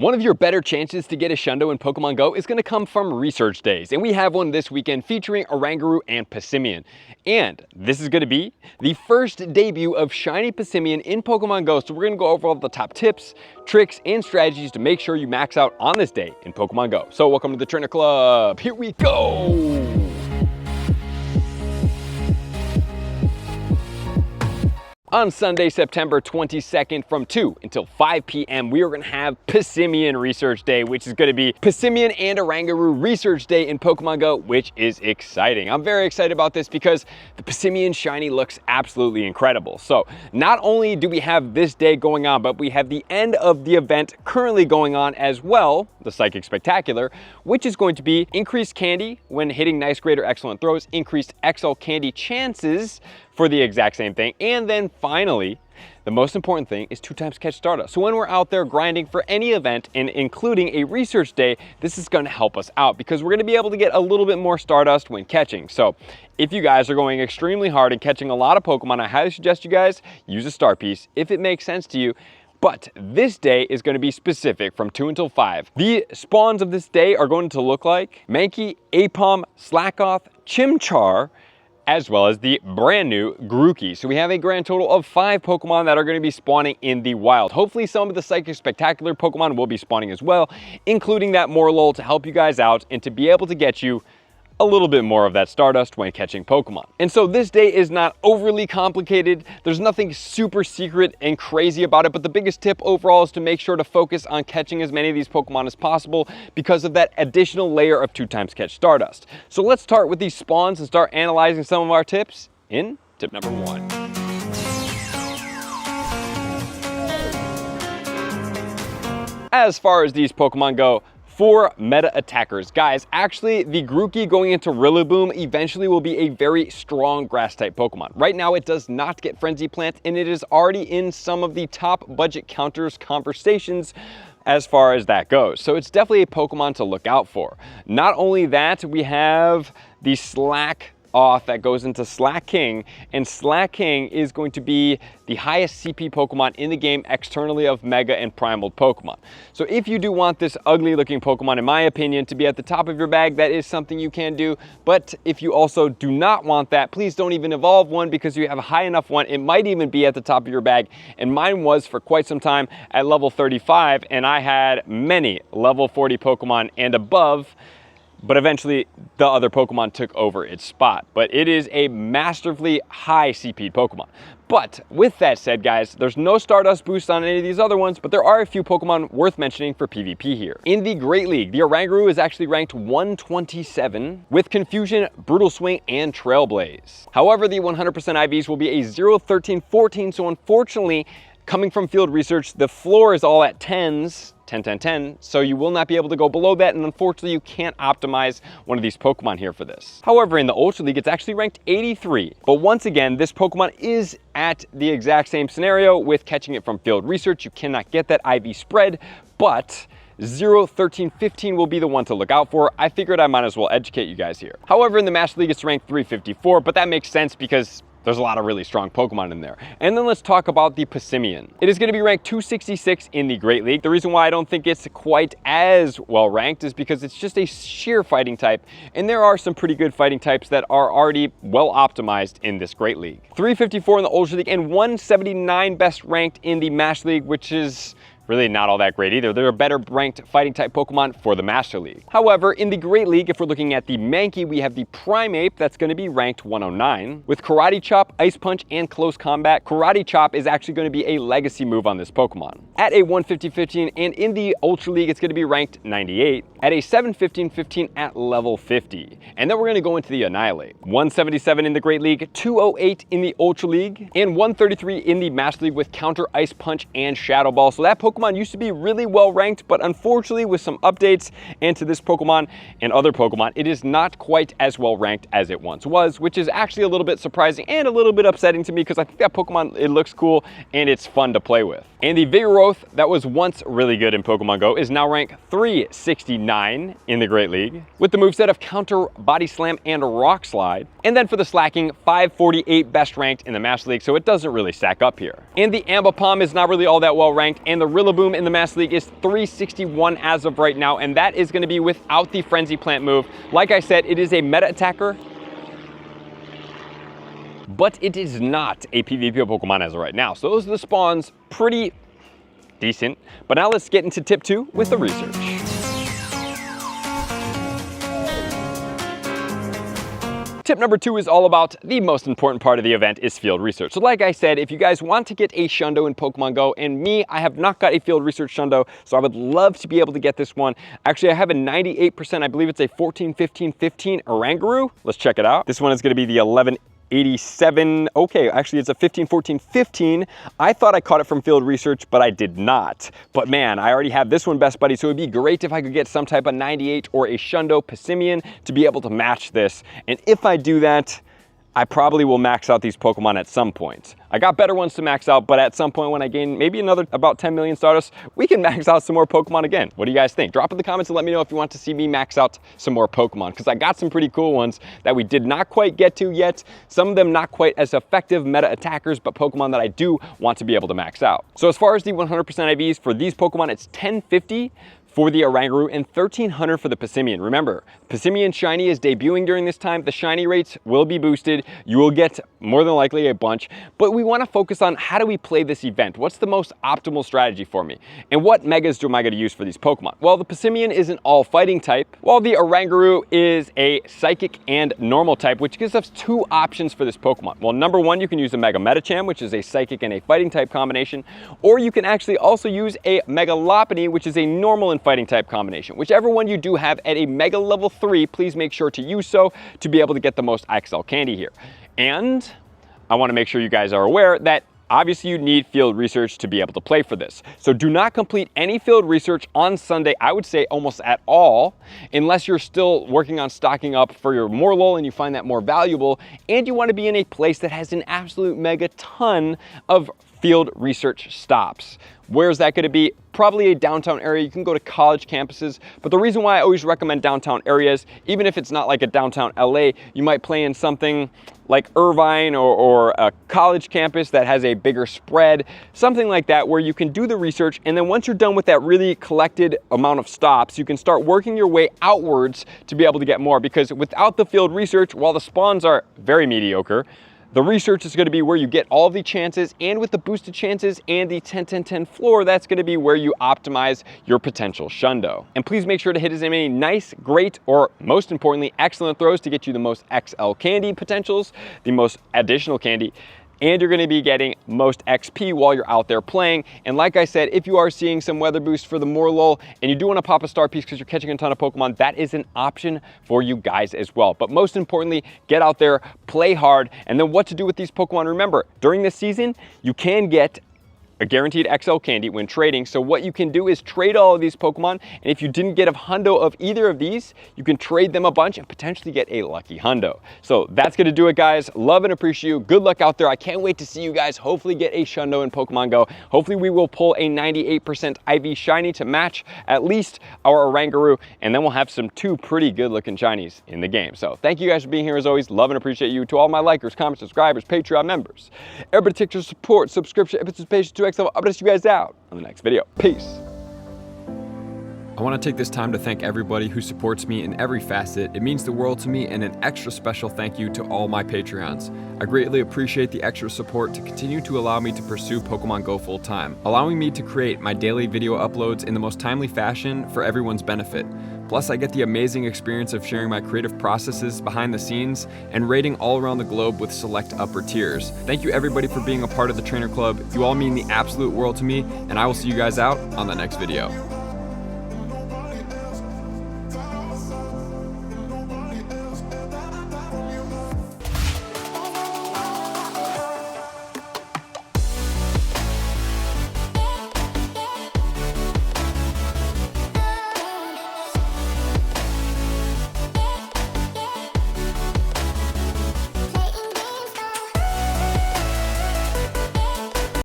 One of your better chances to get a Shundo in Pokemon Go is going to come from research days, and we have one this weekend featuring Oranguru and Passimian. And this is going to be the first debut of Shiny Passimian in Pokemon Go, so we're going to go over all the top tips, tricks, and strategies to make sure you max out on this day in Pokemon Go. So welcome to the Trainer Club. Here we go! On Sunday, September 22nd from 2 until 5 p.m., we are going to have Passimian Research Day, which is going to be Passimian and Oranguru Research Day in Pokemon Go, which is exciting. I'm very excited about this because the Passimian Shiny looks absolutely incredible. So not only do we have this day going on, but we have the end of the event currently going on as well, the Psychic Spectacular, which is going to be increased candy when hitting nice, great, or excellent throws, increased XL candy chances for the exact same thing. And then finally, the most important thing is 2x catch Stardust. So when we're out there grinding for any event and including a research day, this is going to help us out because we're going to be able to get a little bit more Stardust when catching. So if you guys are going extremely hard and catching a lot of Pokemon, I highly suggest you guys use a Star Piece if it makes sense to you. But this day is going to be specific from 2 until 5. The spawns of this day are going to look like Mankey, Apom, Slackoth, Chimchar, as well as the brand new Grookey. So we have a grand total of 5 Pokemon that are going to be spawning in the wild. Hopefully some of the Psychic Spectacular Pokemon will be spawning as well, including that Morlul to help you guys out and to be able to get you a little bit more of that Stardust when catching Pokemon. And so this day is not overly complicated. There's nothing super secret and crazy about it, but the biggest tip overall is to make sure to focus on catching as many of these Pokemon as possible because of that additional layer of 2x catch Stardust. So let's start with these spawns and start analyzing some of our tips in tip number 1. As far as these Pokemon go, for meta attackers, guys, actually the Grookey going into Rillaboom eventually will be a very strong grass type Pokemon. Right now it does not get Frenzy Plant and it is already in some of the top budget counters conversations as far as that goes. So it's definitely a Pokemon to look out for. Not only that, we have the Slack off that goes into Slack King, and Slack King is going to be the highest CP Pokemon in the game externally of Mega and Primal Pokemon. So if you do want this ugly looking Pokemon, in my opinion, to be at the top of your bag, that is something you can do. But if you also do not want that, please don't even evolve one because you have a high enough one. It might even be at the top of your bag. And mine was for quite some time at level 35, and I had many level 40 Pokemon and above. But eventually the other Pokemon took over its spot. But it is a masterfully high CP Pokemon. But with that said, guys, there's no Stardust boost on any of these other ones, but there are a few Pokemon worth mentioning for PvP here. In the Great League, the Oranguru is actually ranked 127 with Confusion, Brutal Swing, and Trailblaze. However, the 100% IVs will be a 0, 13, 14, so unfortunately, coming from field research, the floor is all at 10s, 10, 10, 10, so you will not be able to go below that, and unfortunately you can't optimize one of these Pokemon here for this. However, in the Ultra League, it's actually ranked 83. But once again, this Pokemon is at the exact same scenario with catching it from field research. You cannot get that IV spread, but 0, 13, 15 will be the one to look out for. I figured I might as well educate you guys here. However, in the Master League, it's ranked 354, but that makes sense because there's a lot of really strong Pokemon in there. And then let's talk about the Passimian. It is going to be ranked 266 in the Great League. The reason why I don't think it's quite as well ranked is because it's just a sheer fighting type, and there are some pretty good fighting types that are already well optimized in this Great League. 354 in the Ultra League and 179 best ranked in the Master League, which is really not all that great either. There are better ranked fighting type Pokemon for the Master League. However, in the Great League, if we're looking at the Mankey, we have the Primeape that's going to be ranked 109. With Karate Chop, Ice Punch, and Close Combat, Karate Chop is actually going to be a legacy move on this Pokemon. At a 150-15 and in the Ultra League, it's going to be ranked 98. At a 715-15 at level 50. And then we're going to go into the Annihilate. 177 in the Great League, 208 in the Ultra League, and 133 in the Master League with Counter, Ice Punch, and Shadow Ball. So that Pokemon used to be really well ranked, but unfortunately with some updates and to this Pokemon and other Pokemon, it is not quite as well ranked as it once was, which is actually a little bit surprising and a little bit upsetting to me because I think that Pokemon, it looks cool and it's fun to play with. And the Vigoroth that was once really good in Pokemon Go is now ranked 369 in the Great League with the moveset of Counter, Body Slam, and Rock Slide. And then for the Slacking, 548 best ranked in the Master League, so it doesn't really stack up here. And the Ambipom is not really all that well ranked, and the Rillaboom Rillaboom in the Master League is 361 as of right now, and that is going to be without the Frenzy Plant move. Like I said, it is a meta attacker, but it is not a PvP Pokemon as of right now. So those are the spawns, pretty decent. But now let's get into tip 2 with the research. Tip number 2 is all about the most important part of the event is field research. So like I said, if you guys want to get a Shundo in Pokemon Go, and me, I have not got a field research Shundo, so I would love to be able to get this one. Actually, I have a 98%, I believe it's a 14-15-15 Oranguru. Let's check it out. This one is going to be the 1187. Okay, actually it's a 15-14-15. I thought I caught it from field research, but I did not. But man, I already have this one, Best Buddy, so it'd be great if I could get some type of 98 or a Shundo Passimian to be able to match this. And if I do that, I probably will max out these Pokemon at some point. I got better ones to max out, but at some point when I gain maybe another about 10 million Stardust, we can max out some more Pokemon again. What do you guys think? Drop in the comments and let me know if you want to see me max out some more Pokemon, because I got some pretty cool ones that we did not quite get to yet. Some of them not quite as effective meta attackers, but Pokemon that I do want to be able to max out. So as far as the 100% IVs for these Pokemon, it's 1050 for the Oranguru and 1300 for the Passimian. Remember, Passimian Shiny is debuting during this time. The Shiny rates will be boosted. You will get more than likely a bunch, but we want to focus on how do we play this event? What's the most optimal strategy for me? And what megas am I going to use for these Pokemon? Well, the Passimian is an all fighting type, while the Oranguru is a psychic and normal type, which gives us 2 options for this Pokemon. Well, number 1, you can use a Mega Medicham, which is a psychic and a fighting type combination, or you can actually also use a Mega Lopunny, which is a normal and fighting type combination. Whichever one you do have at a Mega level 3, please make sure to use so to be able to get the most XL candy here. And I want to make sure you guys are aware that obviously you need field research to be able to play for this. So do not complete any field research on Sunday, I would say almost at all, unless you're still working on stocking up for your Morlul and you find that more valuable, and you want to be in a place that has an absolute mega ton of field research stops. Where is that going to be? Probably a downtown area. You can go to college campuses, but the reason why I always recommend downtown areas, even if it's not like a downtown LA, you might play in something like Irvine or a college campus that has a bigger spread, something like that, where you can do the research, and then once you're done with that really collected amount of stops, you can start working your way outwards to be able to get more, because without the field research, while the spawns are very mediocre, the research is going to be where you get all of the chances, and with the boosted chances and the 10-10-10 floor, that's going to be where you optimize your potential Shundo. And please make sure to hit as many nice, great, or most importantly, excellent throws to get you the most XL candy potentials, the most additional candy, and you're going to be getting most XP while you're out there playing. And like I said, if you are seeing some weather boost for the Morlul and you do want to pop a star piece because you're catching a ton of Pokemon, that is an option for you guys as well. But most importantly, get out there, play hard, and then what to do with these Pokemon. Remember, during this season, you can get a guaranteed XL candy when trading. So what you can do is trade all of these Pokemon, and if you didn't get a hundo of either of these, you can trade them a bunch and potentially get a lucky hundo. So that's gonna do it, guys. Love and appreciate you. Good luck out there. I can't wait to see you guys hopefully get a Shundo in Pokemon Go. Hopefully we will pull a 98% IV shiny to match at least our Oranguru, and then we'll have some 2 pretty good looking shinies in the game. So thank you guys for being here as always. Love and appreciate you. To all my likers, comments, subscribers, Patreon members, everybody takes your support, subscription, participation to XL. I'll bless you guys out on the next video. Peace. I want to take this time to thank everybody who supports me in every facet. It means the world to me, and an extra special thank you to all my Patreons. I greatly appreciate the extra support to continue to allow me to pursue Pokemon Go full time, allowing me to create my daily video uploads in the most timely fashion for everyone's benefit. Plus, I get the amazing experience of sharing my creative processes behind the scenes and rating all around the globe with select upper tiers. Thank you everybody for being a part of the Trainer Club. You all mean the absolute world to me, and I will see you guys out on the next video.